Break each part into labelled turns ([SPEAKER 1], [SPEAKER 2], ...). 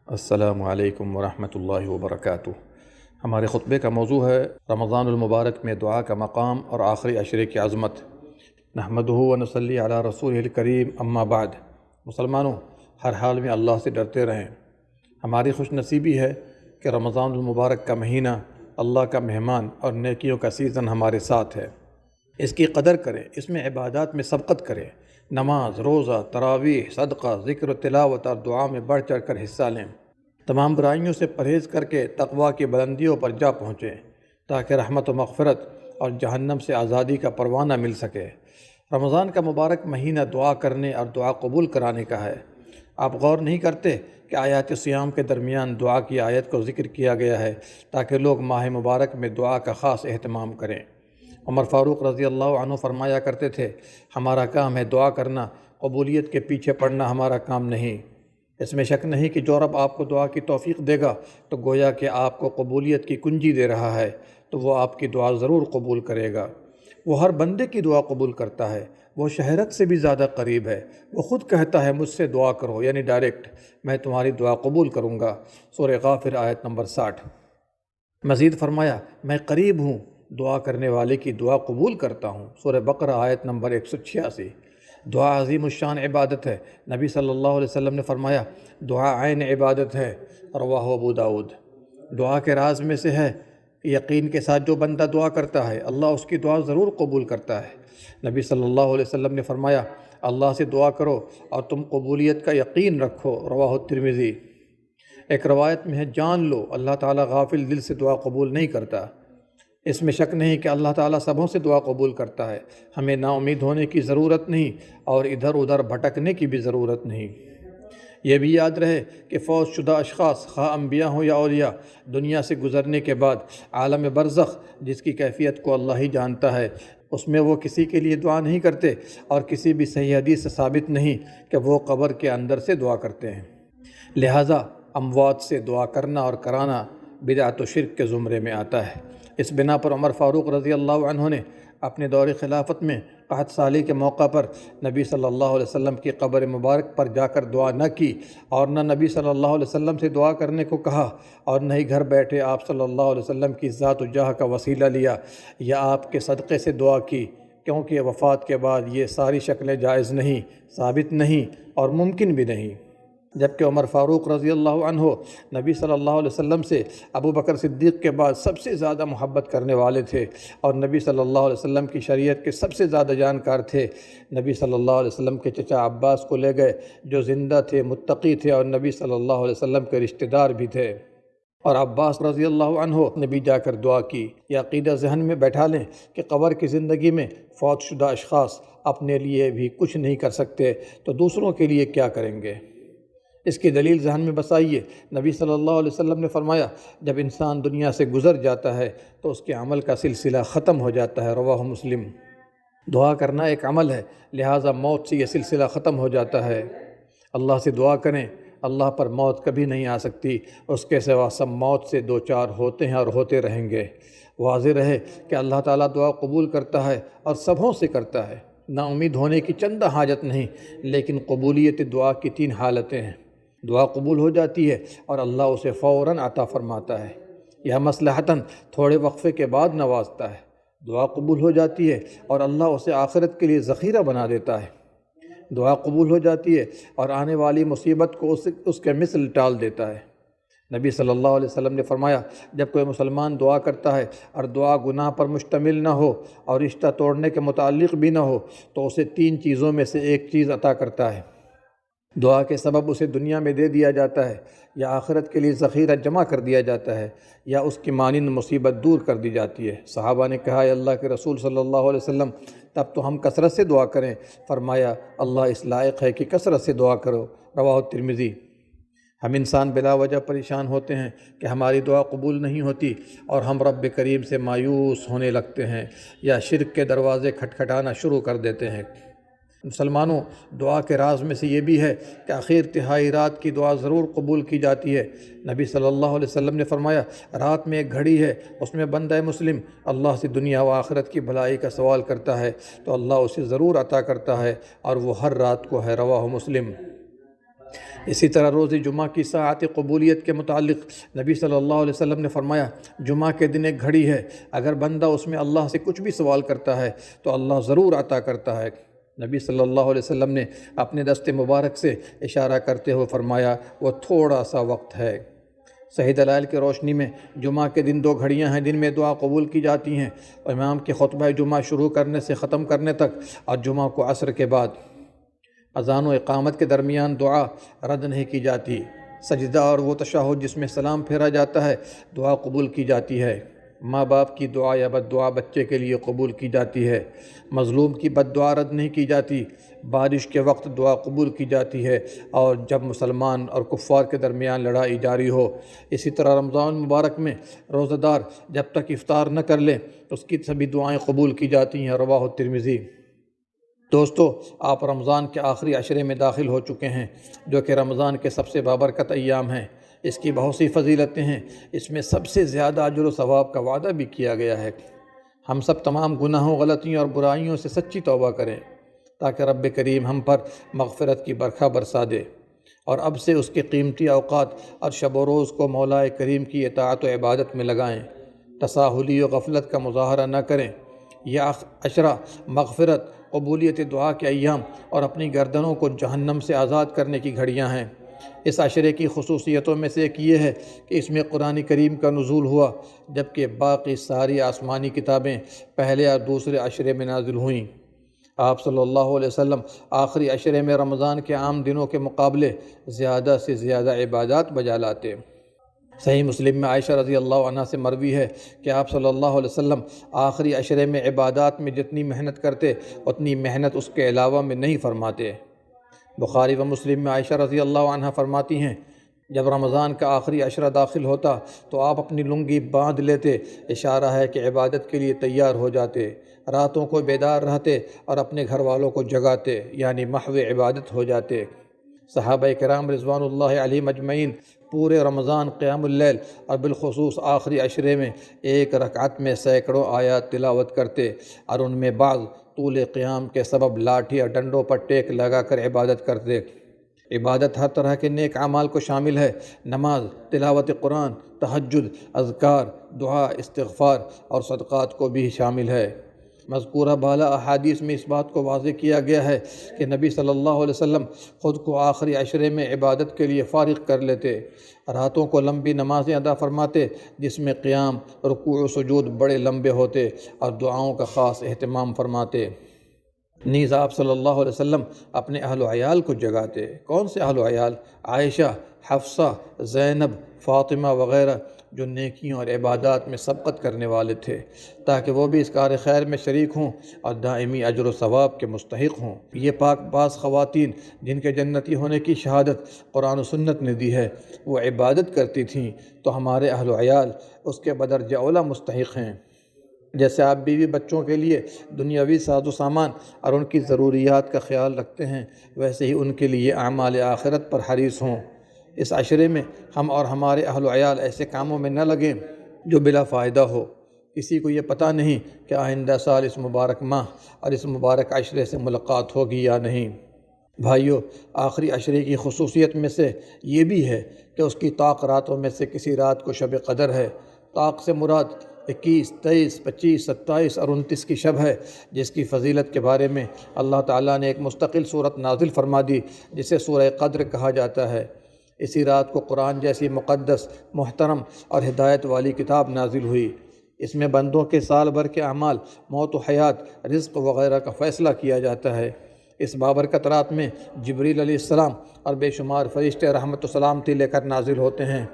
[SPEAKER 1] السلام علیکم ورحمۃ اللہ وبرکاتہ۔ ہمارے خطبے کا موضوع ہے رمضان المبارک میں دعا کا مقام اور آخری عشرے کی عظمت۔ نحمدہ ونصلی علی رسولہ الکریم، اما بعد۔ مسلمانوں، ہر حال میں اللہ سے ڈرتے رہیں۔ ہماری خوش نصیبی ہے کہ رمضان المبارک کا مہینہ اللہ کا مہمان اور نیکیوں کا سیزن ہمارے ساتھ ہے۔ اس کی قدر کریں، اس میں عبادات میں سبقت کریں، نماز، روزہ، تراویح، صدقہ، ذکر و تلاوت اور دعا میں بڑھ چڑھ کر حصہ لیں۔ تمام برائیوں سے پرہیز کر کے تقویٰ کی بلندیوں پر جا پہنچیں تاکہ رحمت و مغفرت اور جہنم سے آزادی کا پروانہ مل سکے۔ رمضان کا مبارک مہینہ دعا کرنے اور دعا قبول کرانے کا ہے۔ آپ غور نہیں کرتے کہ آیات سیام کے درمیان دعا کی آیت کو ذکر کیا گیا ہے تاکہ لوگ ماہ مبارک میں دعا کا خاص اہتمام کریں۔ عمر فاروق رضی اللہ عنہ فرمایا کرتے تھے، ہمارا کام ہے دعا کرنا، قبولیت کے پیچھے پڑنا ہمارا کام نہیں۔ اس میں شک نہیں کہ جو رب آپ کو دعا کی توفیق دے گا تو گویا کہ آپ کو قبولیت کی کنجی دے رہا ہے، تو وہ آپ کی دعا ضرور قبول کرے گا۔ وہ ہر بندے کی دعا قبول کرتا ہے، وہ شہرت سے بھی زیادہ قریب ہے۔ وہ خود کہتا ہے مجھ سے دعا کرو، یعنی ڈائریکٹ، میں تمہاری دعا قبول کروں گا۔ سورہ غافر آیت نمبر 60۔ مزید فرمایا، میں قریب ہوں، دعا کرنے والے کی دعا قبول کرتا ہوں۔ سورہ بقرہ آیت نمبر 186۔ دعا عظیم الشان عبادت ہے۔ نبی صلی اللہ علیہ وسلم نے فرمایا، دعا عین عبادت ہے، رواہ ابو داؤد۔ دعا کے راز میں سے ہے کہ یقین کے ساتھ جو بندہ دعا کرتا ہے اللہ اس کی دعا ضرور قبول کرتا ہے۔ نبی صلی اللہ علیہ وسلم نے فرمایا، اللہ سے دعا کرو اور تم قبولیت کا یقین رکھو، رواہ ترمذی۔ ایک روایت میں ہے، جان لو اللہ تعالیٰ غافل دل سے دعا قبول نہیں کرتا۔ اس میں شک نہیں کہ اللہ تعالیٰ سبوں سے دعا قبول کرتا ہے۔ ہمیں نا امید ہونے کی ضرورت نہیں اور ادھر ادھر بھٹکنے کی بھی ضرورت نہیں۔ یہ بھی یاد رہے کہ فوت شدہ اشخاص، خواہ انبیاء ہوں یا اولیاء، دنیا سے گزرنے کے بعد عالم برزخ، جس کی کیفیت کو اللہ ہی جانتا ہے، اس میں وہ کسی کے لیے دعا نہیں کرتے، اور کسی بھی صحیح حدیث سے ثابت نہیں کہ وہ قبر کے اندر سے دعا کرتے ہیں۔ لہٰذا اموات سے دعا کرنا اور کرانا بدعت و شرک کے زمرے میں آتا ہے۔ اس بنا پر عمر فاروق رضی اللہ عنہ نے اپنے دور خلافت میں قحط سالی کے موقع پر نبی صلی اللہ علیہ وسلم کی قبر مبارک پر جا کر دعا نہ کی، اور نہ نبی صلی اللہ علیہ وسلم سے دعا کرنے کو کہا، اور نہ ہی گھر بیٹھے آپ صلی اللہ علیہ وسلم کی ذات و جاہ کا وسیلہ لیا یا آپ کے صدقے سے دعا کی، کیونکہ وفات کے بعد یہ ساری شکلیں جائز نہیں، ثابت نہیں اور ممکن بھی نہیں۔ جبکہ عمر فاروق رضی اللہ عنہ نبی صلی اللہ علیہ وسلم سے ابو بکر صدیق کے بعد سب سے زیادہ محبت کرنے والے تھے، اور نبی صلی اللہ علیہ وسلم کی شریعت کے سب سے زیادہ جانکار تھے۔ نبی صلی اللہ علیہ وسلم کے چچا عباس کو لے گئے، جو زندہ تھے، متقی تھے اور نبی صلی اللہ علیہ وسلم کے رشتہ دار بھی تھے، اور عباس رضی اللہ عنہ نے بھی جا کر دعا کی۔ یہ عقیدہ ذہن میں بیٹھا لیں کہ قبر کی زندگی میں فوت شدہ اشخاص اپنے لیے بھی کچھ نہیں کر سکتے تو دوسروں کے لیے کیا کریں گے۔ اس کی دلیل ذہن میں بسائیے، نبی صلی اللہ علیہ وسلم نے فرمایا، جب انسان دنیا سے گزر جاتا ہے تو اس کے عمل کا سلسلہ ختم ہو جاتا ہے، رواہ مسلم۔ دعا کرنا ایک عمل ہے، لہٰذا موت سے یہ سلسلہ ختم ہو جاتا ہے۔ اللہ سے دعا کریں، اللہ پر موت کبھی نہیں آ سکتی، اس کے سوا سب موت سے دو چار ہوتے ہیں اور ہوتے رہیں گے۔ واضح رہے کہ اللہ تعالیٰ دعا قبول کرتا ہے اور سبوں سے کرتا ہے۔ نا امید ہونے کی چندہ حاجت نہیں، لیکن قبولیت دعا کی 3 حالتیں ہیں۔ دعا قبول ہو جاتی ہے اور اللہ اسے فوراً عطا فرماتا ہے یا مصلحتاً تھوڑے وقفے کے بعد نوازتا ہے۔ دعا قبول ہو جاتی ہے اور اللہ اسے آخرت کے لیے ذخیرہ بنا دیتا ہے۔ دعا قبول ہو جاتی ہے اور آنے والی مصیبت کو اس کے مثل ٹال دیتا ہے۔ نبی صلی اللہ علیہ وسلم نے فرمایا، جب کوئی مسلمان دعا کرتا ہے اور دعا گناہ پر مشتمل نہ ہو اور رشتہ توڑنے کے متعلق بھی نہ ہو تو اسے 3 چیزوں میں سے ایک چیز عطا کرتا ہے۔ دعا کے سبب اسے دنیا میں دے دیا جاتا ہے، یا آخرت کے لیے ذخیرہ جمع کر دیا جاتا ہے، یا اس کی مانند مصیبت دور کر دی جاتی ہے۔ صحابہ نے کہا، اے اللہ کے رسول صلی اللہ علیہ وسلم، تب تو ہم کثرت سے دعا کریں۔ فرمایا، اللہ اس لائق ہے کہ کثرت سے دعا کرو، رواہ ترمذی۔ ہم انسان بلا وجہ پریشان ہوتے ہیں کہ ہماری دعا قبول نہیں ہوتی، اور ہم رب کریم سے مایوس ہونے لگتے ہیں یا شرک کے دروازے کھٹکھٹانا شروع کر دیتے ہیں۔ مسلمانوں، دعا کے راز میں سے یہ بھی ہے کہ آخر تہائی رات کی دعا ضرور قبول کی جاتی ہے۔ نبی صلی اللہ علیہ وسلم نے فرمایا، رات میں ایک گھڑی ہے، اس میں بندہ مسلم اللہ سے دنیا و آخرت کی بھلائی کا سوال کرتا ہے تو اللہ اسے ضرور عطا کرتا ہے، اور وہ ہر رات کو ہے، رواہ مسلم۔ اسی طرح روز جمعہ کی ساعت قبولیت کے متعلق نبی صلی اللہ علیہ وسلم نے فرمایا، جمعہ کے دن ایک گھڑی ہے، اگر بندہ اس میں اللہ سے کچھ بھی سوال کرتا ہے تو اللہ ضرور عطا کرتا ہے۔ نبی صلی اللہ علیہ وسلم نے اپنے دست مبارک سے اشارہ کرتے ہوئے فرمایا، وہ تھوڑا سا وقت ہے۔ صحیح دلائل کی روشنی میں جمعہ کے دن 2 گھڑیاں ہیں جن میں دعا قبول کی جاتی ہیں، امام کے خطبہ جمعہ شروع کرنے سے ختم کرنے تک، اور جمعہ کو عصر کے بعد اذان و اقامت کے درمیان دعا رد نہیں کی جاتی۔ سجدہ اور وہ تشہد جس میں سلام پھیرا جاتا ہے، دعا قبول کی جاتی ہے۔ ماں باپ کی دعا یا بد دعا بچے کے لیے قبول کی جاتی ہے۔ مظلوم کی بد دعا رد نہیں کی جاتی۔ بارش کے وقت دعا قبول کی جاتی ہے، اور جب مسلمان اور کفار کے درمیان لڑائی جاری ہو۔ اسی طرح رمضان المبارک میں روزہ دار جب تک افطار نہ کر لے اس کی سبھی دعائیں قبول کی جاتی ہیں۔ رواہ ترمذی۔ دوستو، آپ رمضان کے آخری عشرے میں داخل ہو چکے ہیں، جو کہ رمضان کے سب سے بابرکت ایام ہیں۔ اس کی بہت سی فضیلتیں ہیں۔ اس میں سب سے زیادہ اجر و ثواب کا وعدہ بھی کیا گیا ہے۔ ہم سب تمام گناہوں، غلطیوں اور برائیوں سے سچی توبہ کریں تاکہ رب کریم ہم پر مغفرت کی برکھا برسا دے، اور اب سے اس کے قیمتی اوقات اور شب و روز کو مولا کریم کی اطاعت و عبادت میں لگائیں۔ تساہلی و غفلت کا مظاہرہ نہ کریں۔ یہ عشرہ مغفرت، قبولیت دعا کے ایام اور اپنی گردنوں کو جہنم سے آزاد کرنے کی گھڑیاں ہیں۔ اس عشرے کی خصوصیتوں میں سے ایک یہ ہے کہ اس میں قرآن کریم کا نزول ہوا، جبکہ باقی ساری آسمانی کتابیں پہلے اور دوسرے عشرے میں نازل ہوئیں۔ آپ صلی اللہ علیہ وسلم آخری عشرے میں رمضان کے عام دنوں کے مقابلے زیادہ سے زیادہ عبادات بجا لاتے۔ صحیح مسلم میں عائشہ رضی اللہ عنہ سے مروی ہے کہ آپ صلی اللہ علیہ وسلم آخری عشرے میں عبادات میں جتنی محنت کرتے اتنی محنت اس کے علاوہ میں نہیں فرماتے۔ بخاری و مسلم میں عائشہ رضی اللہ عنہ فرماتی ہیں، جب رمضان کا آخری عشرہ داخل ہوتا تو آپ اپنی لنگی باندھ لیتے، اشارہ ہے کہ عبادت کے لیے تیار ہو جاتے، راتوں کو بیدار رہتے اور اپنے گھر والوں کو جگاتے، یعنی محو عبادت ہو جاتے۔ صحابہ کرام رضوان اللہ علیہم اجمعین پورے رمضان قیام اللیل اور بالخصوص آخری عشرے میں ایک رکعت میں سینکڑوں آیات تلاوت کرتے، اور ان میں بعض طول قیام کے سبب لاٹھی اور ڈنڈوں پر ٹیک لگا کر عبادت کرتے۔ عبادت ہر طرح کے نیک اعمال کو شامل ہے۔ نماز، تلاوت قرآن، تہجد، اذکار، دعا، استغفار اور صدقات کو بھی شامل ہے۔ مذکورہ بالا احادیث میں اس بات کو واضح کیا گیا ہے کہ نبی صلی اللہ علیہ وسلم خود کو آخری عشرے میں عبادت کے لیے فارغ کر لیتے، راتوں کو لمبی نمازیں ادا فرماتے جس میں قیام، رکوع و سجود بڑے لمبے ہوتے، اور دعاؤں کا خاص اہتمام فرماتے۔ نیز آپ صلی اللہ علیہ وسلم اپنے اہل و عیال کو جگاتے۔ کون سے اہل و عیال؟ عائشہ، حفصہ، زینب، فاطمہ وغیرہ، جو نیکیوں اور عبادات میں سبقت کرنے والے تھے، تاکہ وہ بھی اس کار خیر میں شریک ہوں اور دائمی اجر و ثواب کے مستحق ہوں۔ یہ پاک باز خواتین جن کے جنتی ہونے کی شہادت قرآن و سنت نے دی ہے، وہ عبادت کرتی تھیں، تو ہمارے اہل و عیال اس کے بدرجہ اولیٰ مستحق ہیں۔ جیسے آپ بیوی بچوں کے لیے دنیاوی ساز و سامان اور ان کی ضروریات کا خیال رکھتے ہیں، ویسے ہی ان کے لیے اعمال آخرت پر حریص ہوں۔ اس عشرے میں ہم اور ہمارے اہل و عیال ایسے کاموں میں نہ لگیں جو بلا فائدہ ہو۔ کسی کو یہ پتہ نہیں کہ آئندہ سال اس مبارک ماہ اور اس مبارک عشرے سے ملاقات ہوگی یا نہیں۔ بھائیو، آخری عشرے کی خصوصیت میں سے یہ بھی ہے کہ اس کی طاق راتوں میں سے کسی رات کو شب قدر ہے۔ طاق سے مراد 21، 23، 25، 27 اور 29 کی شب ہے، جس کی فضیلت کے بارے میں اللہ تعالیٰ نے ایک مستقل صورت نازل فرما دی جسے سورہ قدر کہا جاتا ہے۔ اسی رات کو قرآن جیسی مقدس، محترم اور ہدایت والی کتاب نازل ہوئی۔ اس میں بندوں کے سال بھر کے اعمال، موت و حیات، رزق وغیرہ کا فیصلہ کیا جاتا ہے۔ اس بابرکت رات میں جبریل علیہ السلام اور بے شمار فرشتے رحمت و سلامتی لے کر نازل ہوتے ہیں،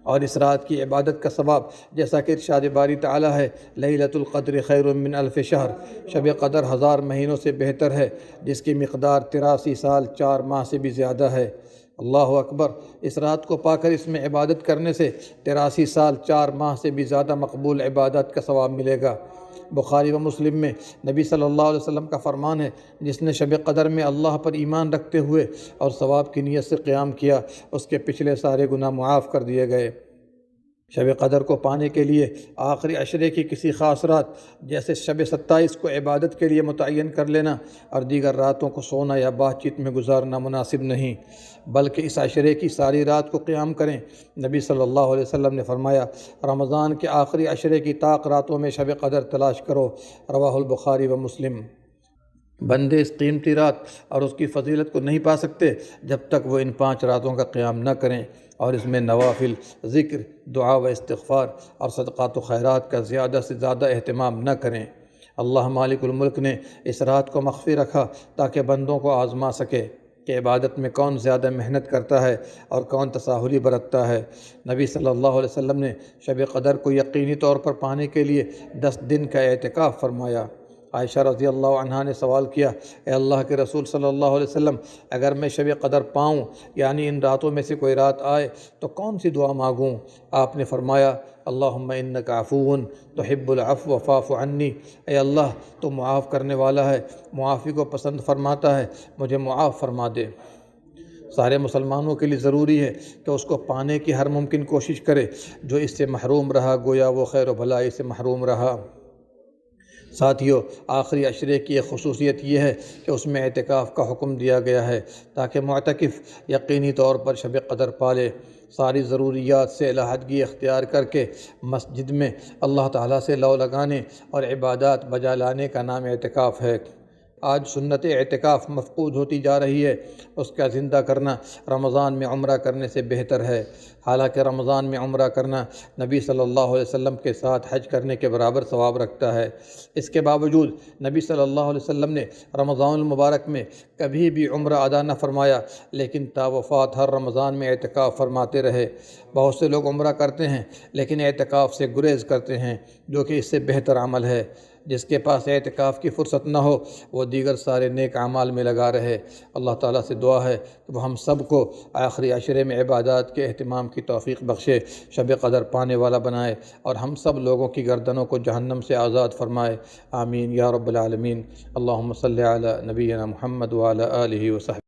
[SPEAKER 1] اور اس رات کی عبادت کا ثواب جیسا کہ ارشاد باری تعالیٰ ہے، لیلۃ القدر خیر من الف شہر، شب قدر 1000 مہینوں سے بہتر ہے، جس کی مقدار 83 سال 4 ماہ سے بھی زیادہ ہے۔ اللہ اکبر! اس رات کو پا کر اس میں عبادت کرنے سے 83 سال 4 ماہ سے بھی زیادہ مقبول عبادت کا ثواب ملے گا۔ بخاری و مسلم میں نبی صلی اللہ علیہ وسلم کا فرمان ہے، جس نے شب قدر میں اللہ پر ایمان رکھتے ہوئے اور ثواب کی نیت سے قیام کیا، اس کے پچھلے سارے گناہ معاف کر دیے گئے۔ شب قدر کو پانے کے لیے آخری عشرے کی کسی خاص رات جیسے شب 27 کو عبادت کے لیے متعین کر لینا اور دیگر راتوں کو سونا یا بات چیت میں گزارنا مناسب نہیں، بلکہ اس عشرے کی ساری رات کو قیام کریں۔ نبی صلی اللہ علیہ وسلم نے فرمایا، رمضان کے آخری عشرے کی طاق راتوں میں شب قدر تلاش کرو، رواہ البخاری و مسلم۔ بندے اس قیمتی رات اور اس کی فضیلت کو نہیں پا سکتے جب تک وہ ان 5 راتوں کا قیام نہ کریں اور اس میں نوافل، ذکر، دعا و استغفار اور صدقات و خیرات کا زیادہ سے زیادہ اہتمام نہ کریں۔ اللہ مالک الملک نے اس رات کو مخفی رکھا تاکہ بندوں کو آزما سکے کہ عبادت میں کون زیادہ محنت کرتا ہے اور کون تساہلی برتتا ہے۔ نبی صلی اللہ علیہ وسلم نے شب قدر کو یقینی طور پر پانے کے لیے 10 دن کا اعتکاف فرمایا۔ عائشہ رضی اللہ عنہا نے سوال کیا، اے اللہ کے رسول صلی اللہ علیہ وسلم، اگر میں شب قدر پاؤں یعنی ان راتوں میں سے کوئی رات آئے تو کون سی دعا مانگوں؟ آپ نے فرمایا، اللہم انک عفو تحب العفو فاعف عنی، اے اللہ تو معاف کرنے والا ہے، معافی کو پسند فرماتا ہے، مجھے معاف فرما دے۔ سارے مسلمانوں کے لیے ضروری ہے کہ اس کو پانے کی ہر ممکن کوشش کرے، جو اس سے محروم رہا گویا وہ خیر و بھلائی سے محروم رہا۔ ساتھیو، آخری عشرے کی ایک خصوصیت یہ ہے کہ اس میں اعتکاف کا حکم دیا گیا ہے تاکہ معتکف یقینی طور پر شب قدر پالے۔ ساری ضروریات سے علیحدگی اختیار کر کے مسجد میں اللہ تعالیٰ سے لو لگانے اور عبادات بجا لانے کا نام اعتکاف ہے۔ آج سنت اعتکاف مفقود ہوتی جا رہی ہے، اس کا زندہ کرنا رمضان میں عمرہ کرنے سے بہتر ہے۔ حالانکہ رمضان میں عمرہ کرنا نبی صلی اللہ علیہ وسلم کے ساتھ حج کرنے کے برابر ثواب رکھتا ہے۔ اس کے باوجود نبی صلی اللہ علیہ وسلم نے رمضان المبارک میں کبھی بھی عمرہ ادا نہ فرمایا، لیکن تا وفات ہر رمضان میں اعتکاف فرماتے رہے۔ بہت سے لوگ عمرہ کرتے ہیں لیکن اعتکاف سے گریز کرتے ہیں، جو کہ اس سے بہتر عمل ہے۔ جس کے پاس اعتکاف کی فرصت نہ ہو وہ دیگر سارے نیک اعمال میں لگا رہے۔ اللہ تعالیٰ سے دعا ہے کہ وہ ہم سب کو آخری عشرے میں عبادات کے اہتمام کی توفیق بخشے، شب قدر پانے والا بنائے اور ہم سب لوگوں کی گردنوں کو جہنم سے آزاد فرمائے۔ آمین یا رب العالمین۔ اللہم صلی علی نبینا محمد وعلی آلہ وصحبہ۔